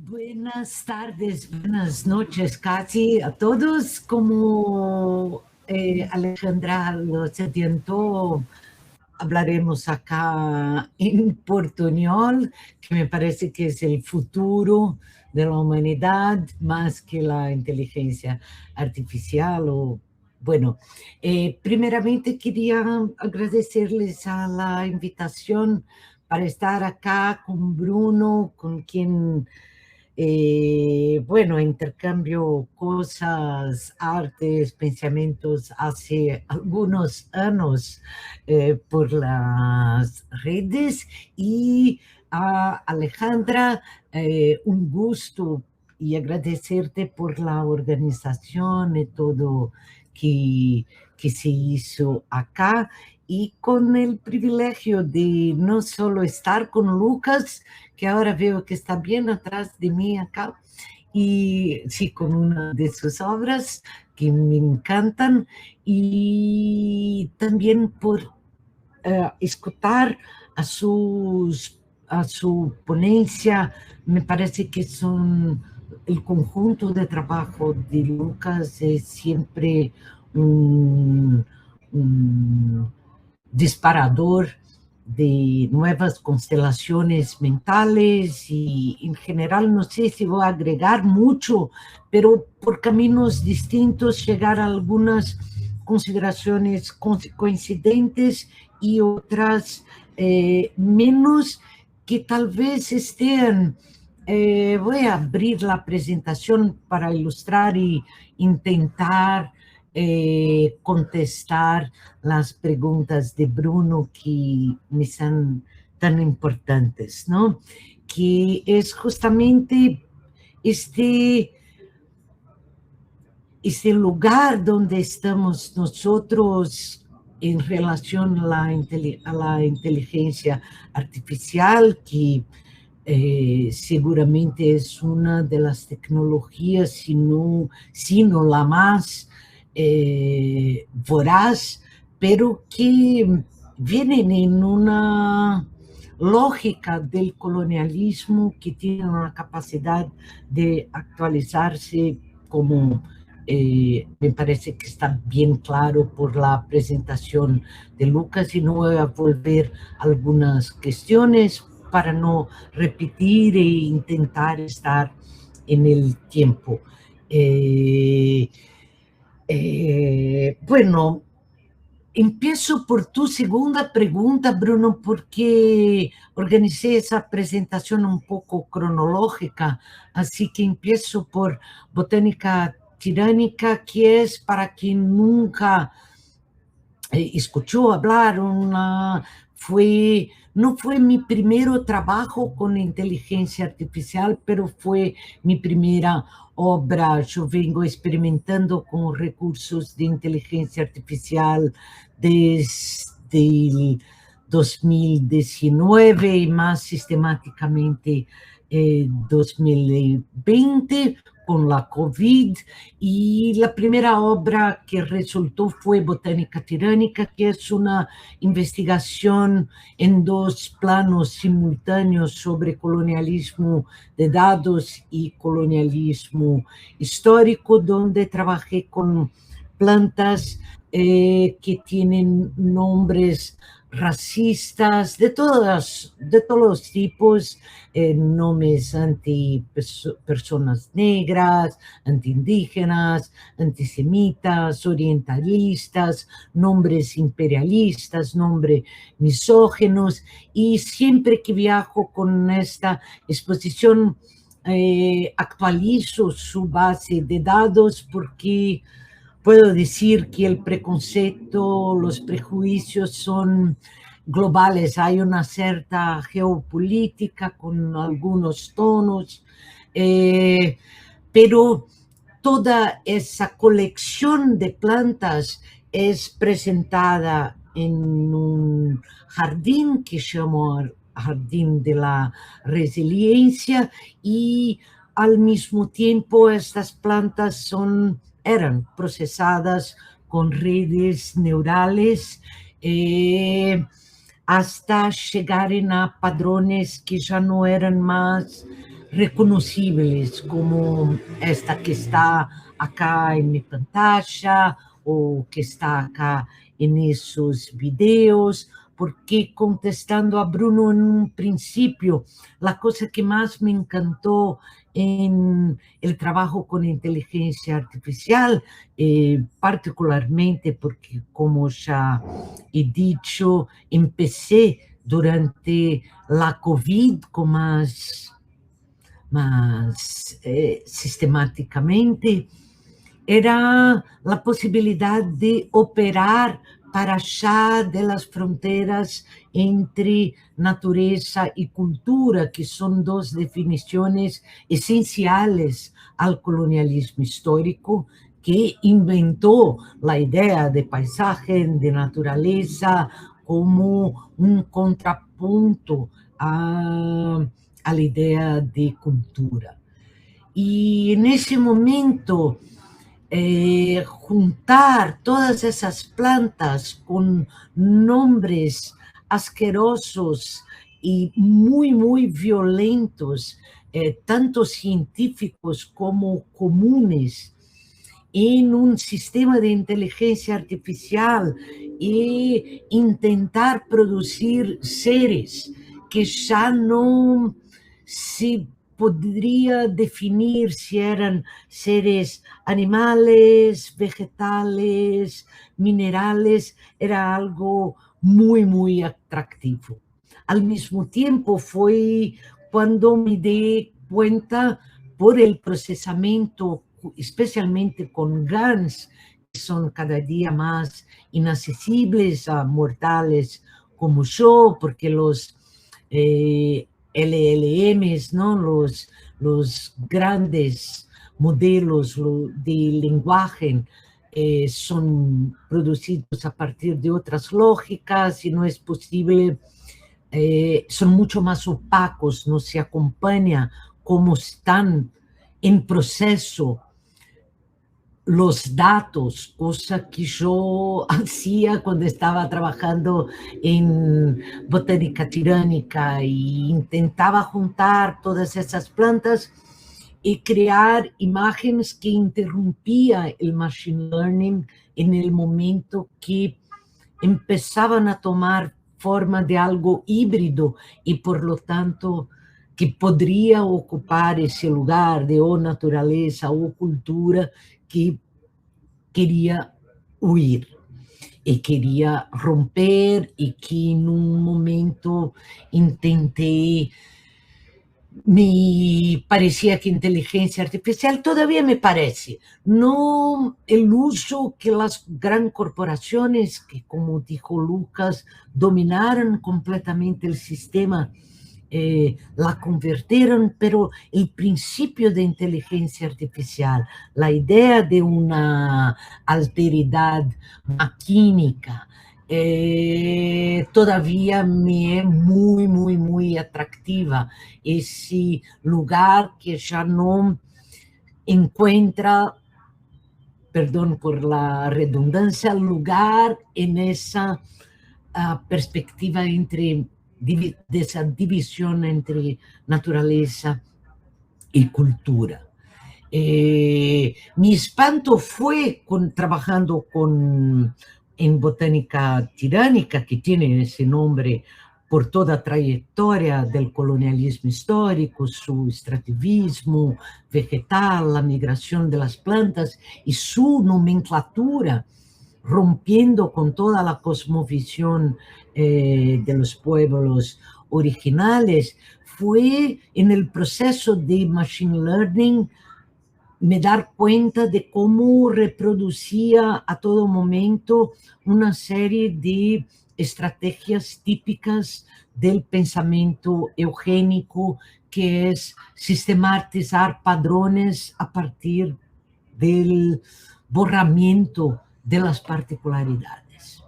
Buenas tardes, buenas noches casi a todos. Como Alejandra los adiantó, hablaremos acá en portuñol, que me parece que es el futuro de la humanidad más que la inteligencia artificial. Bueno, primeramente quería agradecerles a la invitación para estar acá con Bruno, con quien bueno, intercambio cosas, artes, pensamientos hace algunos años por las redes y a Alejandra, un gusto y agradecerte por la organización y todo que, que se hizo acá y con el privilegio de no solo estar con Lucas, que ahora veo que está bien atrás de mí acá, y sí, con una de sus obras que me encantan, y también por escuchar a, a su ponencia. Me parece que son el conjunto de trabajo de Lucas es siempre un, un disparador de nuevas constelaciones mentales y en general no sé si voy a agregar mucho, pero por caminos distintos llegar a algunas consideraciones coincidentes y otras menos que tal vez estén. Voy a abrir la presentación para ilustrar y intentar contestar las preguntas de Bruno que me son tan importantes, ¿no? Que es justamente este, este lugar donde estamos nosotros en relación a la inteligencia artificial, que seguramente es una de las tecnologías, sino la más voraz, pero que vienen en una lógica del colonialismo que tiene una capacidad de actualizarse como me parece que está bien claro por la presentación de Lucas, y no voy a volver a algunas cuestiones para no repetir e intentar estar en el tiempo. Bueno, empiezo por tu segunda pregunta, Bruno, porque organicé esa presentación un poco cronológica, así que empiezo por botánica tiránica, que es para quien nunca escuchó hablar, no fue mi primer trabajo con inteligencia artificial, pero fue mi primera obra. Yo vengo experimentando con recursos de inteligencia artificial desde el 2019 y más sistemáticamente 2020 con la COVID, y la primera obra que resultó fue Botánica Tiránica, que es una investigación en dos planos simultáneos sobre colonialismo de datos y colonialismo histórico, donde trabajé con plantas que tienen nombres racistas de todos los tipos, nombres anti personas negras, antiindígenas, antisemitas, orientalistas, nombres imperialistas, nombres misógenos, y siempre que viajo con esta exposición actualizo su base de datos, porque puedo decir que el preconcepto, los prejuicios son globales. Hay una cierta geopolítica con algunos tonos, eh, pero toda esa colección de plantas es presentada en un jardín que llamo Jardín de la Resiliencia, y al mismo tiempo estas plantas eran procesadas con redes neurales hasta llegar a patrones que ya no eran más reconocibles, como esta que está acá en mi pantalla o que está acá en esos videos, porque contestando a Bruno en un principio, la cosa que más me encantó en el trabajo con inteligencia artificial, particularmente porque, como ya he dicho, empecé durante la COVID con más sistemáticamente, era la posibilidad de operar para allá de las fronteras entre naturaleza y cultura, que son dos definiciones esenciales al colonialismo histórico, que inventó la idea de paisaje, de naturaleza, como un contrapunto a la idea de cultura. Y en ese momento, juntar todas esas plantas con nombres asquerosos y muy, muy violentos, tanto científicos como comunes, en un sistema de inteligencia artificial e intentar producir seres que ya no se podría definir si eran seres animales, vegetales, minerales, era algo muy, muy atractivo. Al mismo tiempo fue cuando me di cuenta por el procesamiento, especialmente con GANs, que son cada día más inaccesibles a mortales como yo, porque los LLMs, ¿no? Los grandes modelos de lenguaje son producidos a partir de otras lógicas y no es posible, son mucho más opacos, no se acompaña cómo están en proceso los datos, cosa que yo hacía cuando estaba trabajando en botánica tiránica e intentaba juntar todas esas plantas y crear imágenes que interrumpía el machine learning en el momento que empezaban a tomar forma de algo híbrido y por lo tanto que podría ocupar ese lugar de o naturaleza o cultura que quería huir y quería romper y que en un momento intenté, me parecía que inteligencia artificial, todavía me parece, no el uso que las grandes corporaciones, que como dijo Lucas, dominaron completamente el sistema, la convirtieron, pero el principio de inteligencia artificial, la idea de una alteridad maquínica, todavía me es muy, muy, muy atractiva. Ese lugar que ya no encuentra, perdón por la redundancia, lugar en esa perspectiva entre de esa división entre naturaleza y cultura. Mi espanto fue trabajando en botánica tiránica, que tiene ese nombre por toda trayectoria del colonialismo histórico, su extractivismo vegetal, la migración de las plantas y su nomenclatura, rompiendo con toda la cosmovisión de los pueblos originales. Fue en el proceso de machine learning me dar cuenta de cómo reproducía a todo momento una serie de estrategias típicas del pensamiento eugénico, que es sistematizar padrones a partir del borramiento de las particularidades.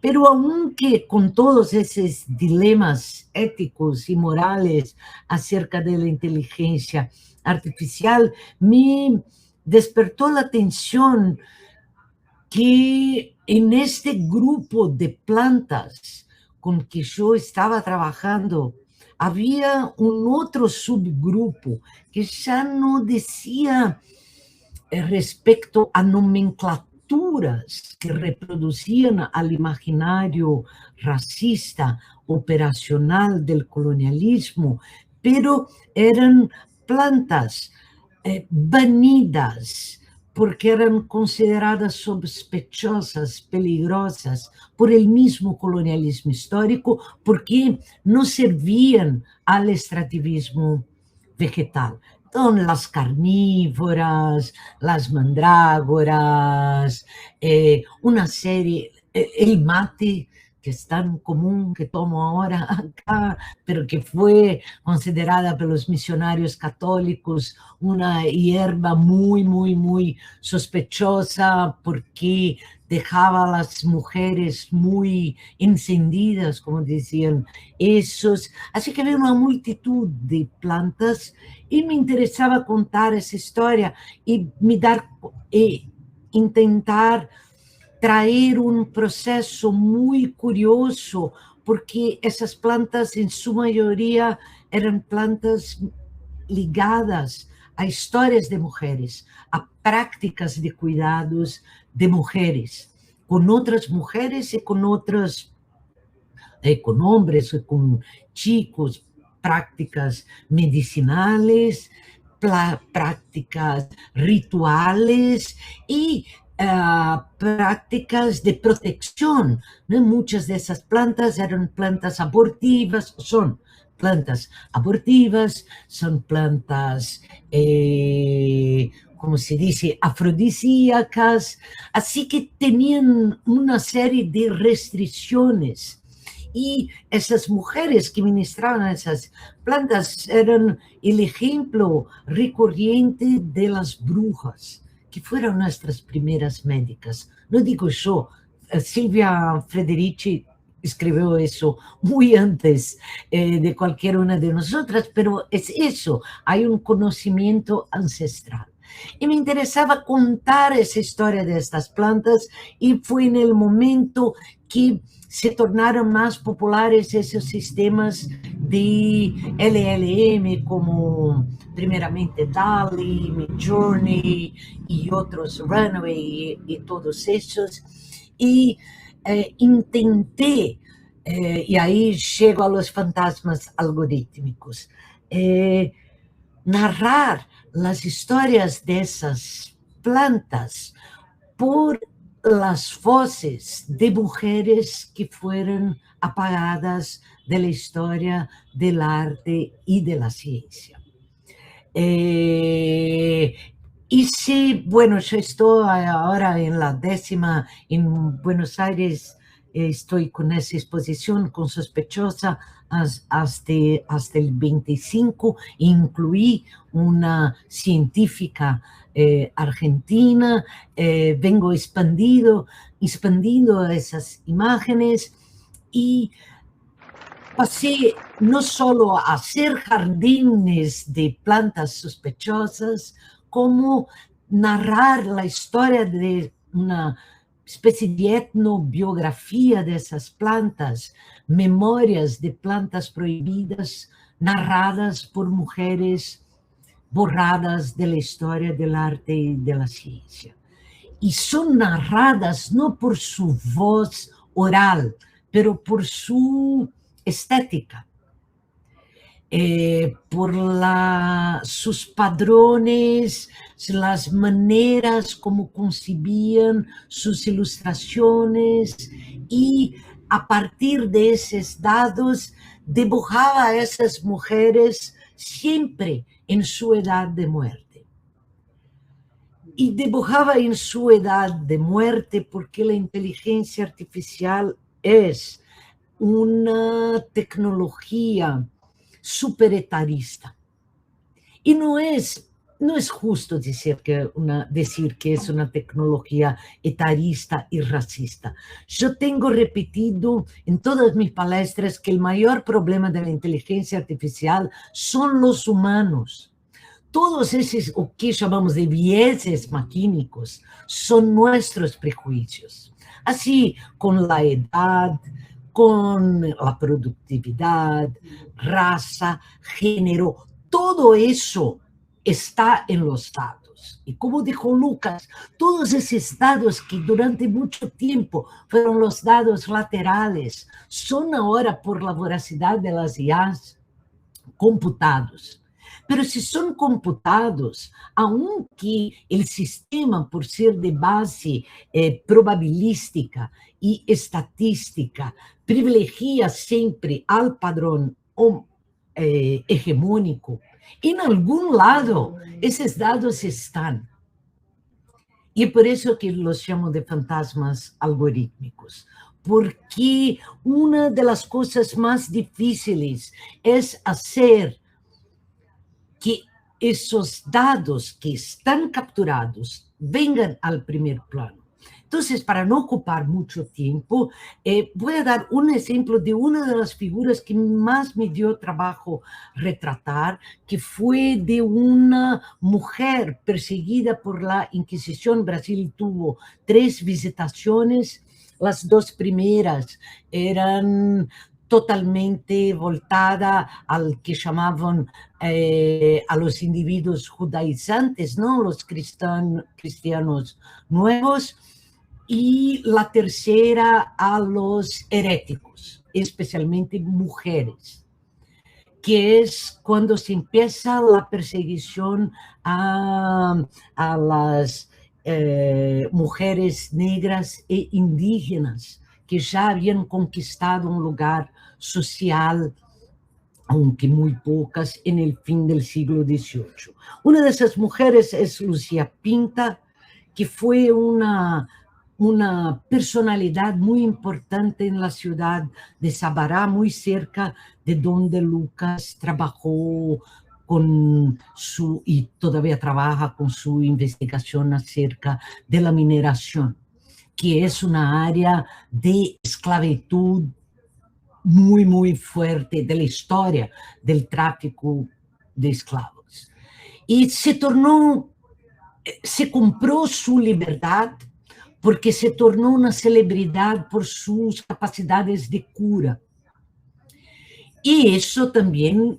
Pero aunque con todos esos dilemas éticos y morales acerca de la inteligencia artificial, me despertó la atención que en este grupo de plantas con que yo estaba trabajando había un otro subgrupo que ya no decía respecto a nomenclaturas que reproducían al imaginario racista operacional del colonialismo, pero eran plantas banidas porque eran consideradas sospechosas, peligrosas por el mismo colonialismo histórico, porque no servían al extractivismo vegetal. Son las carnívoras, las mandrágoras, una serie, el mate, que es tan común que tomo ahora acá, pero que fue considerada por los misionarios católicos una hierba muy, muy, muy sospechosa porque dejaba a las mujeres muy encendidas, como decían esos. Así que había una multitud de plantas y me interesaba contar esa historia y intentar traer un proceso muy curioso, porque esas plantas en su mayoría eran plantas ligadas a historias de mujeres, a prácticas de cuidados de mujeres, con otras mujeres y con otras, con hombres, con chicos, prácticas medicinales, prácticas rituales y prácticas de protección, ¿no? Muchas de esas plantas eran plantas abortivas, son plantas abortivas, son plantas, como se dice, afrodisíacas, así que tenían una serie de restricciones. Y esas mujeres que ministraban esas plantas eran el ejemplo recurrente de las brujas, que fueron nuestras primeras médicas. No digo yo, Silvia Federici escribió eso muy antes de cualquier una de nosotras, pero es eso, hay un conocimiento ancestral. Y me interesaba contar esa historia de estas plantas y fue en el momento que se tornaron más populares esos sistemas de LLM como primeramente DALL-E, Midjourney y otros, Runway y todos esos. Y intenté, y ahí llego a los fantasmas algorítmicos, narrar las historias de esas plantas por las voces de mujeres que fueron apagadas de la historia del arte y de la ciencia. Y sí, bueno, yo estoy ahora en la 10ª en Buenos Aires, estoy con esa exposición con Sospechosa hasta el 25, incluí una científica argentina, vengo expandiendo esas imágenes y pasé no solo a hacer jardines de plantas sospechosas, como narrar la historia de una especie de etnobiografía de esas plantas, memorias de plantas prohibidas narradas por mujeres borradas de la historia del arte y de la ciencia. Y son narradas no por su voz oral, pero por su estética, por sus padrones, las maneras como concibían sus ilustraciones y a partir de esos datos dibujaba a esas mujeres siempre en su edad de muerte. Y dibujaba en su edad de muerte porque la inteligencia artificial es una tecnología superetarista. Y no es justo decir que es una tecnología etarista y racista. Yo tengo repetido en todas mis palestras que el mayor problema de la inteligencia artificial son los humanos. Todos esos, o que llamamos de vieses maquínicos, son nuestros prejuicios. Así, con la edad, con la productividad, raza, género, todo eso está en los dados. Y como dijo Lucas, todos esos dados que durante mucho tiempo fueron los dados laterales, son ahora por la voracidad de las IAs computados. Pero si son computados, aunque el sistema, por ser de base probabilística y estadística, privilegia siempre al padrón hegemónico, en algún lado esos dados están. Y por eso que los llamo de fantasmas algorítmicos, porque una de las cosas más difíciles es hacer que esos dados que están capturados vengan al primer plano. Entonces, para no ocupar mucho tiempo, voy a dar un ejemplo de una de las figuras que más me dio trabajo retratar, que fue de una mujer perseguida por la Inquisición. Brasil tuvo 3 visitaciones, las 2 primeras eran totalmente voltada al que llamaban a los individuos judaizantes, ¿no? Los cristianos nuevos, y la tercera a los heréticos, especialmente mujeres, que es cuando se empieza la perseguición a las mujeres negras e indígenas que ya habían conquistado un lugar social, aunque muy pocas, en el fin del siglo XVIII. Una de esas mujeres es Lucía Pinta, que fue una personalidad muy importante en la ciudad de Sabará, muy cerca de donde Lucas trabajó y todavía trabaja con su investigación acerca de la mineración, que es una área de esclavitud muy, muy fuerte de la historia del tráfico de esclavos. Y se compró su libertad porque se tornó una celebridad por sus capacidades de cura. Y eso también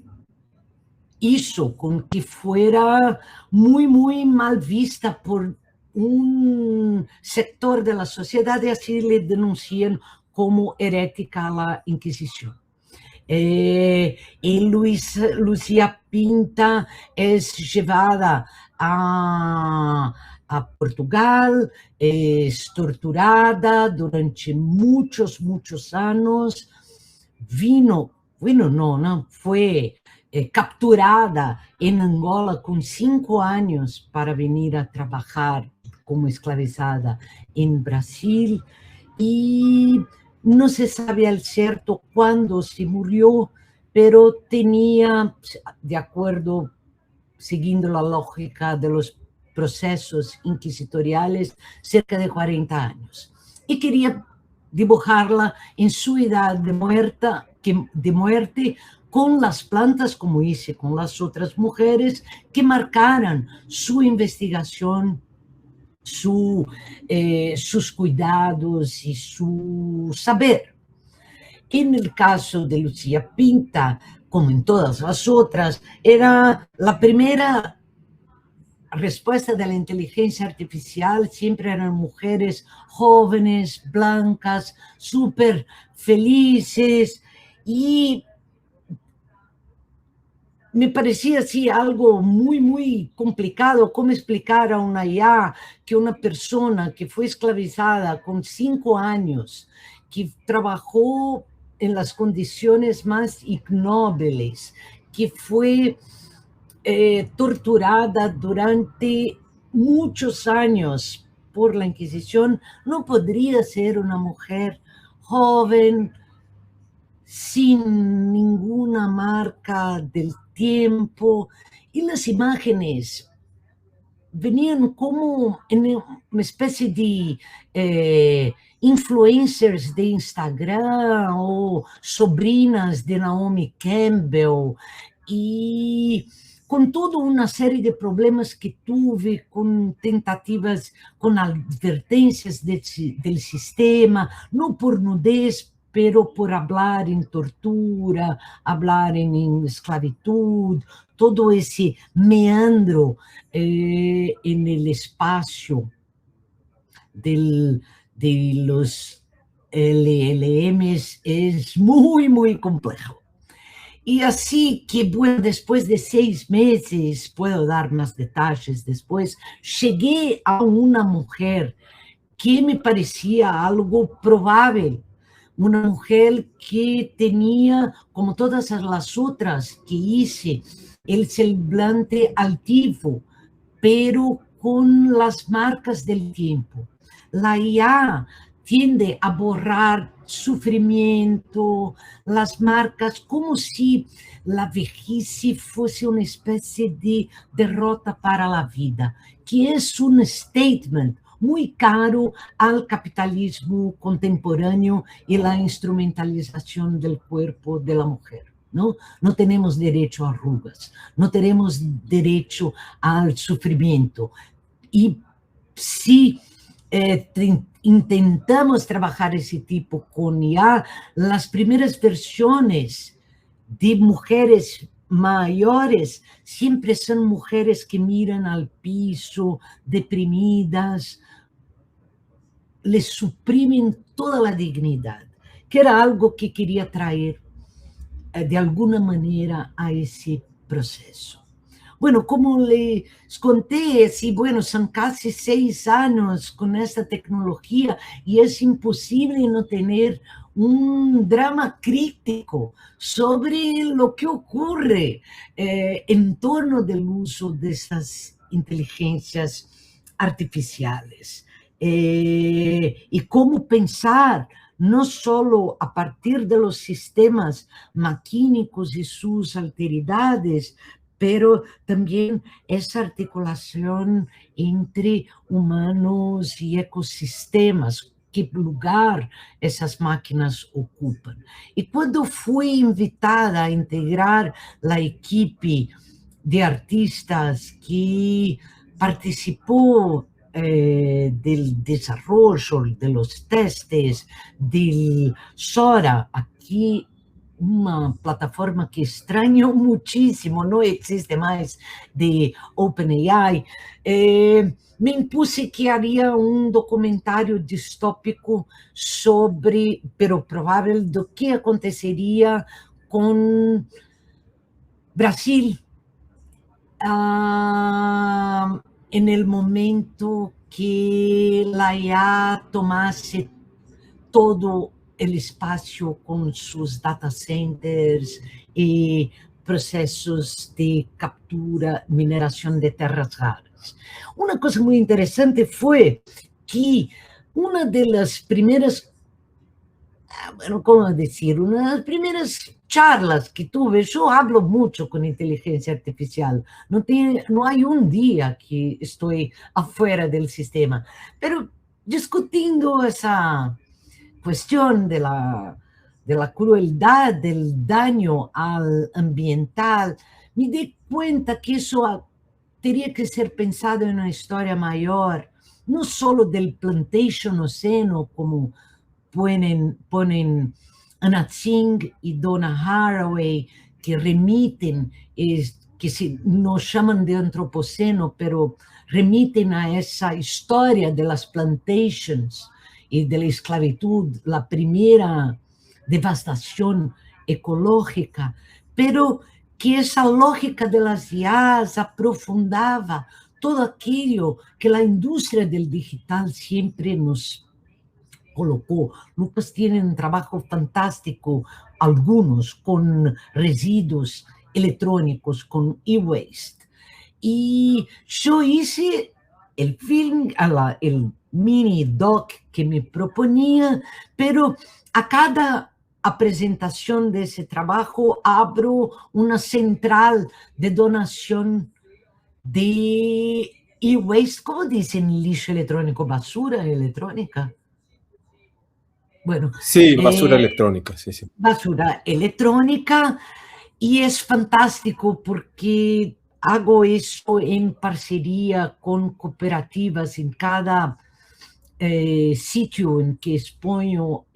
hizo con que fuera muy, muy mal vista por un sector de la sociedad, y así le denuncian como herética a la Inquisición. Y Lucía Pinta es llevada a Portugal, es torturada durante muchos, muchos años. Fue capturada en Angola con 5 años para venir a trabajar como esclavizada en Brasil, y no se sabe al cierto cuándo se murió, pero tenía, de acuerdo, siguiendo la lógica de los procesos inquisitoriales, cerca de 40 años. Y quería dibujarla en su edad de muerte, con las plantas, como hice con las otras mujeres, que marcaran su investigación, sus cuidados y su saber. En el caso de Lucía Pinta, como en todas las otras, era la primera respuesta de la inteligencia artificial, siempre eran mujeres jóvenes, blancas, súper felices, y me parecía así algo muy, muy complicado, cómo explicar a una IA que una persona que fue esclavizada con 5 años, que trabajó en las condiciones más ignobles, que fue torturada durante muchos años por la Inquisición, no podría ser una mujer joven, sin ninguna marca del tiempo. Y las imágenes venían como en una especie de influencers de Instagram o sobrinas de Naomi Campbell, y con toda una serie de problemas que tuve, con tentativas, con advertencias del sistema, no por nudez, pero por hablar en tortura, hablar en esclavitud, todo ese meandro en el espacio de los LLMs es muy, muy complejo. Y así que, bueno, después de 6 meses, puedo dar más detalles después, llegué a una mujer que me parecía algo probable, una mujer que tenía, como todas las otras que hice, el semblante altivo, pero con las marcas del tiempo. La IA tiende a borrar sufrimiento, las marcas, como si la vejez fuese una especie de derrota para la vida, que es un statement muy caro al capitalismo contemporáneo y la instrumentalización del cuerpo de la mujer. ¿No? No tenemos derecho a arrugas, no tenemos derecho al sufrimiento. Y si intentamos trabajar ese tipo con ya las primeras versiones de mujeres mayores, siempre son mujeres que miran al piso, deprimidas, les suprimen toda la dignidad, que era algo que quería traer de alguna manera a ese proceso. Bueno, como les conté, sí, bueno, son casi 6 años con esta tecnología y es imposible no tener un drama crítico sobre lo que ocurre en torno del uso de estas inteligencias artificiales y cómo pensar no solo a partir de los sistemas maquínicos y sus alteridades, pero también esa articulación entre humanos y ecosistemas, qué lugar esas máquinas ocupan. Y cuando fui invitada a integrar la equipe de artistas que participó del desarrollo, de los testes, del Sora, aquí una plataforma que extraño muchísimo, no existe más, de OpenAI, me impuse que haría un documentario distópico sobre, pero probable, do que acontecería con Brasil en el momento que la IA tomase todo el espacio con sus data centers y procesos de captura, mineración de tierras raras. Una cosa muy interesante fue que una de las primeras, bueno, ¿cómo decir? Una de las primeras charlas que tuve, yo hablo mucho con inteligencia artificial, no hay un día que estoy afuera del sistema, pero discutiendo esa cuestión de la crueldad, del daño al ambiental, me di cuenta que eso tenía que ser pensado en una historia mayor, no solo del plantation océano, como ponen Anna Tsing y Donna Haraway, que remiten, que nos llaman de antropoceno, pero remiten a esa historia de las plantations y de la esclavitud, la primera devastación ecológica, pero que esa lógica de las IAs aprofundaba todo aquello que la industria del digital siempre nos colocó. Lucas tiene un trabajo fantástico, algunos con residuos electrónicos, con e-waste. Y yo hice el film, el mini doc que me proponía, pero a cada presentación de ese trabajo abro una central de donación de e-waste, ¿cómo dicen lixo electrónico? Basura electrónica. Bueno, Sí, basura electrónica, sí, sí. basura electrónica y es fantástico porque hago eso en parcería con cooperativas en cada sitio en que expongo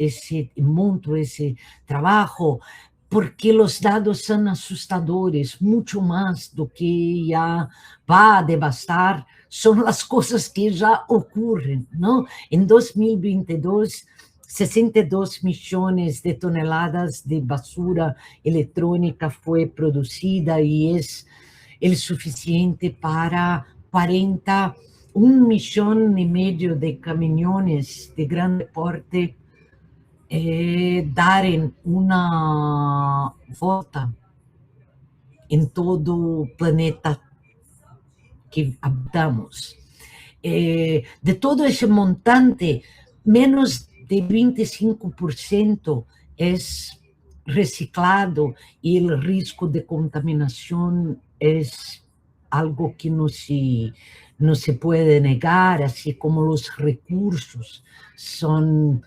monto ese trabajo, porque los dados son asustadores, mucho más do que ya va a devastar, son las cosas que ya ocurren, ¿no? En 2022, 62 millones de toneladas de basura electrónica fue producida y es el suficiente para 1,5 millones de camiones de gran porte dar una volta en todo el planeta que habitamos. De todo ese montante, menos de 25% es reciclado y el riesgo de contaminación es algo que no se puede negar, así como los recursos son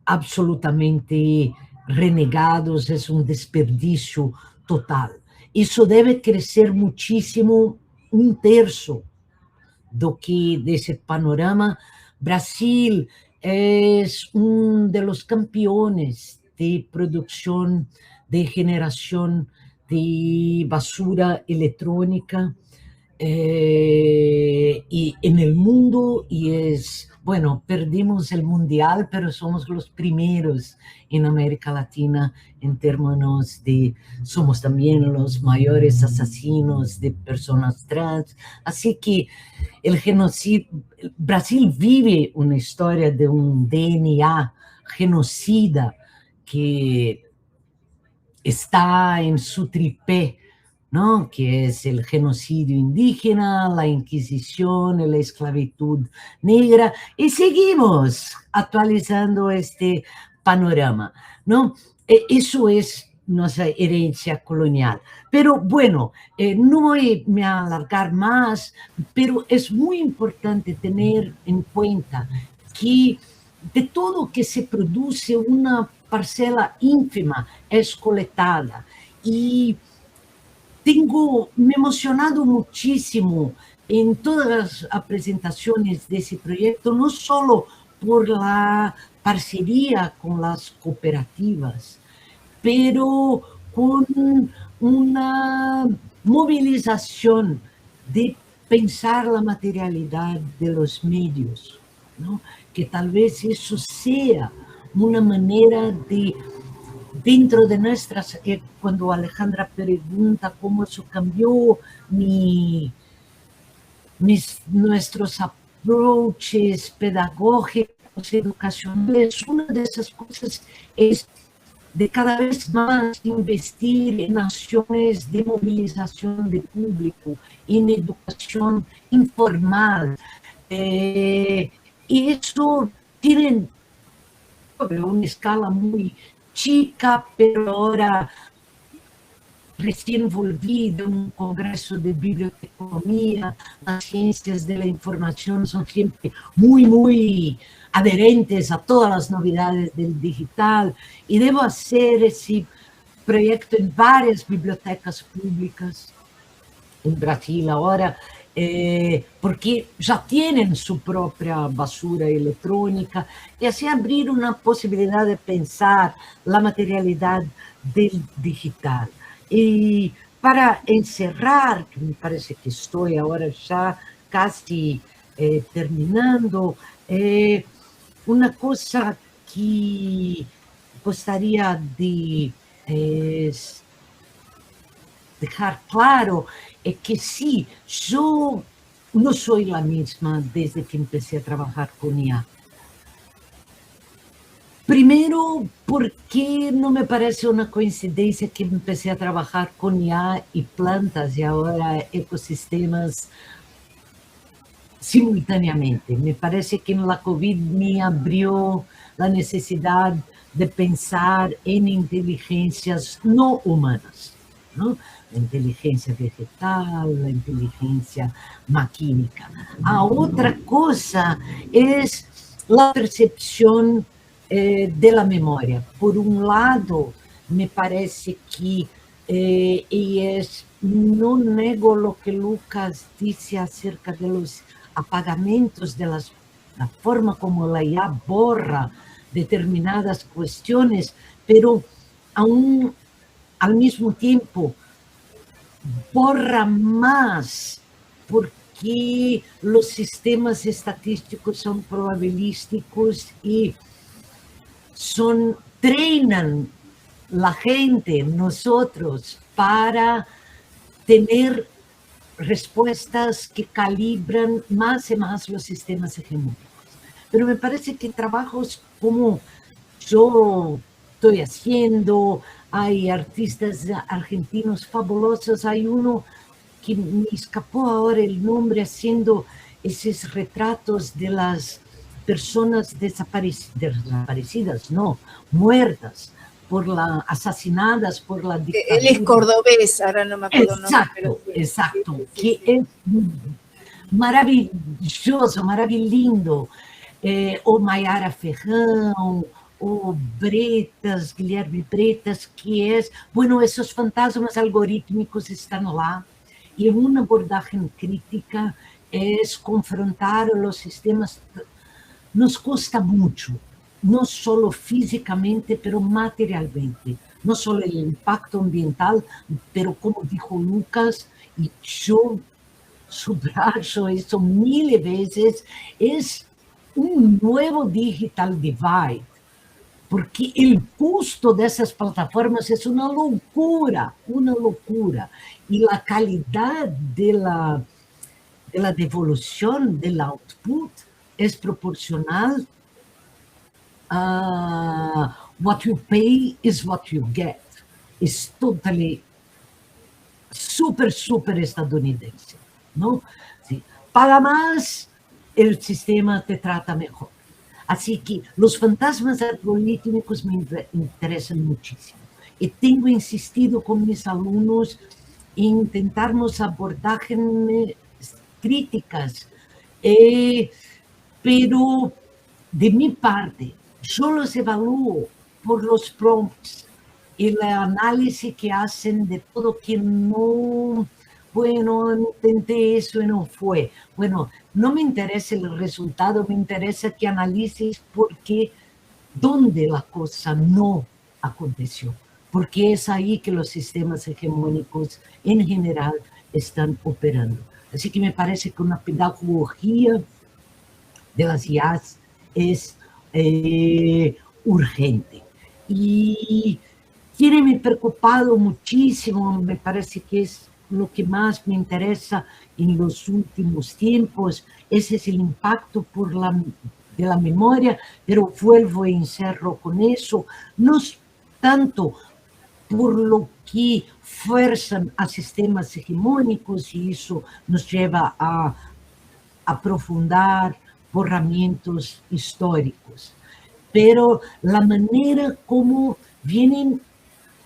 absolutamente renegados, es un desperdicio total. Eso debe crecer muchísimo, 1/3 de ese panorama. Brasil es uno de los campeones de producción, de generación de basura electrónica y en el mundo, y bueno, perdimos el mundial, pero somos los primeros en América Latina en términos somos también los mayores asesinos de personas trans, así que el genocidio, Brasil vive una historia de un DNA genocida que está en su tripé, ¿no? Que es el genocidio indígena, la Inquisición, la esclavitud negra, y seguimos actualizando este panorama, ¿no? Eso es nuestra herencia colonial. Pero bueno, no voy a alargar más, pero es muy importante tener en cuenta que de todo que se produce, una parcela ínfima es coletada. Y me he emocionado muchísimo en todas las presentaciones de ese proyecto, no solo por la parcería con las cooperativas, pero con una movilización de pensar la materialidad de los medios, ¿no? Que tal vez eso sea una manera de, dentro de nuestras, cuando Alejandra pregunta cómo eso cambió nuestros approaches pedagógicos, educacionales, una de esas cosas es de cada vez más investir en acciones de movilización de público, en educación informal. Y eso tiene una escala muy chica, pero ahora recién volví de un congreso de biblioteconomía. Las ciencias de la información son siempre muy, muy adherentes a todas las novedades del digital, y debo hacer ese proyecto en varias bibliotecas públicas en Brasil ahora, porque ya tienen su propia basura electrónica, y así abrir una posibilidad de pensar la materialidad del digital. Y para encerrar, que me parece que estoy ahora ya casi terminando, una cosa que gostaria de dejar claro es que sí, yo no soy la misma desde que empecé a trabajar con IA. Primero, porque no me parece una coincidencia que empecé a trabajar con IA y plantas y ahora ecosistemas simultáneamente. Me parece que en la COVID me abrió la necesidad de pensar en inteligencias no humanas, ¿no? La inteligencia vegetal, la inteligencia maquínica. Otra cosa es la percepción de la memoria. Por un lado, me parece que no nego lo que Lucas dice acerca de los apagamentos de las la forma como la IA borra determinadas cuestiones, pero aún al mismo tiempo borra más porque los sistemas estadísticos son probabilísticos y trenan la gente, nosotros, para tener respuestas que calibran más y más los sistemas hegemónicos. Pero me parece que trabajos como yo estoy haciendo, hay artistas argentinos fabulosos, hay uno que me escapó ahora el nombre haciendo esos retratos de las personas desaparecidas, no, muertas, asesinadas por la dictadura. Él es cordobés, ahora no me acuerdo el nombre. Pero exacto, que es maravilloso, maravilhoso. O Mayara Ferrão, o Bretas, Guilherme Bretas, que é... Bueno, esses fantasmas algorítmicos estão lá, e uma abordagem crítica é confrontar os sistemas. Nos custa muito, não só fisicamente, mas materialmente. Não só o impacto ambiental, mas como dijo Lucas, e eu subrayo isso mil vezes, é novo digital divide, porque o custo dessas plataformas é uma loucura, e a qualidade da devolução do output é proporcional a what you pay is what you get. É totally super estadunidense, não? Sí. Paga mais, o sistema te trata melhor. Assim que os fantasmas algorítmicos me interessam muitíssimo. E tenho insistido com meus alunos em tentarmos abordagens críticas, pero de minha parte, eu os evaluo por los prompts e a análise que hacen de todo que não... Bueno, intenté eso y no fue. Bueno, no me interesa el resultado, me interesa que analices por qué, dónde la cosa no aconteció. Porque es ahí que los sistemas hegemónicos en general están operando. Así que me parece que una pedagogía de las IAs es urgente. Y tiene preocupado muchísimo, me parece que es lo que más me interesa en los últimos tiempos, ese es el impacto de la memoria, pero vuelvo y encerro con eso, no tanto por lo que fuerzan a sistemas hegemónicos, y eso nos lleva a aprofundar borramientos históricos, pero la manera como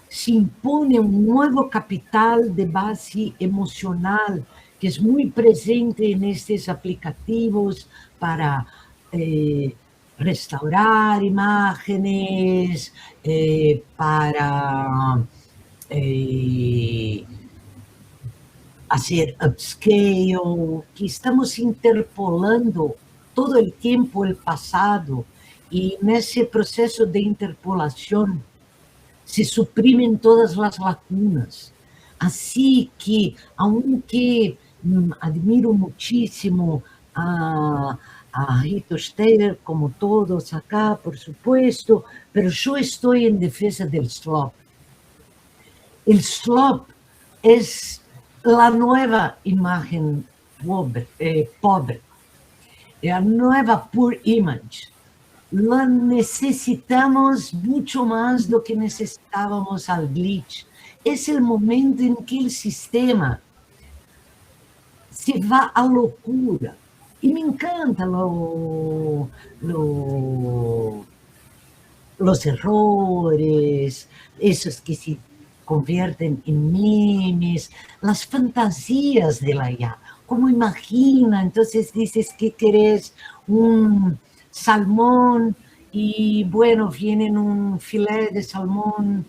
se impone un nuevo capital de base emocional que es muy presente en estos aplicativos para restaurar imágenes, para hacer upscale, que estamos interpolando todo el tiempo el pasado, y en ese proceso de interpolación se suprimen todas las lacunas. Así que, aunque admiro muchísimo a Rita Steyer, como todos acá, por supuesto, pero yo estoy en defensa del slop. El slop es la nueva imagen pobre, la nueva poor image. Lo necesitamos mucho más do que necesitábamos al glitch. Es el momento en que el sistema se va a locura. Y me encantan los errores, esos que se convierten en memes, las fantasías de la IA. Como imagina, entonces dices que querés un salmón y bueno, viene un filé de salmón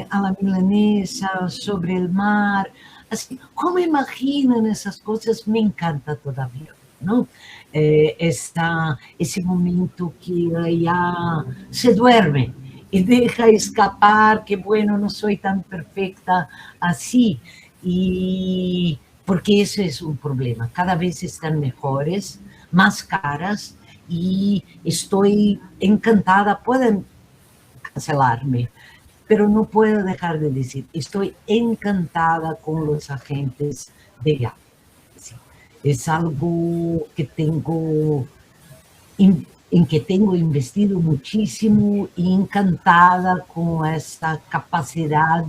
a la milanesa sobre el mar. Así, ¿cómo imaginan esas cosas? Me encanta todavía. ¿no? Ese momento que ya se duerme y deja escapar que, bueno, no soy tan perfecta así. Y porque ese es un problema. Cada vez están mejores, más caras, y estoy encantada. Pueden cancelarme, pero no puedo dejar de decir, estoy encantada con los agentes de viaje. Sí. Es algo que tengo, en que tengo investido muchísimo y encantada con esta capacidad,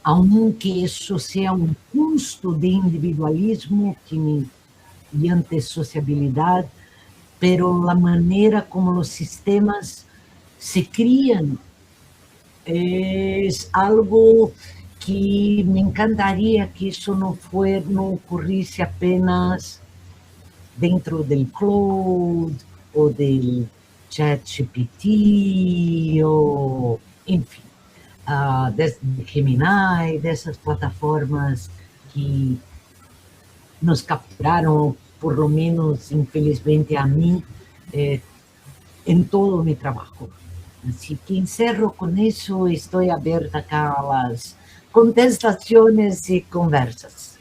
aunque eso sea un custo de individualismo y antissociabilidad, pero la manera como los sistemas se crían es algo que me encantaría que eso no ocurriese apenas dentro del cloud o del ChatGPT o, enfim, de Gemini, dessas plataformas que nos capturaram, por lo menos, infelizmente a mim, em todo o meu trabalho. Así que encerro con eso, estoy abierta acá a las contestaciones y conversas.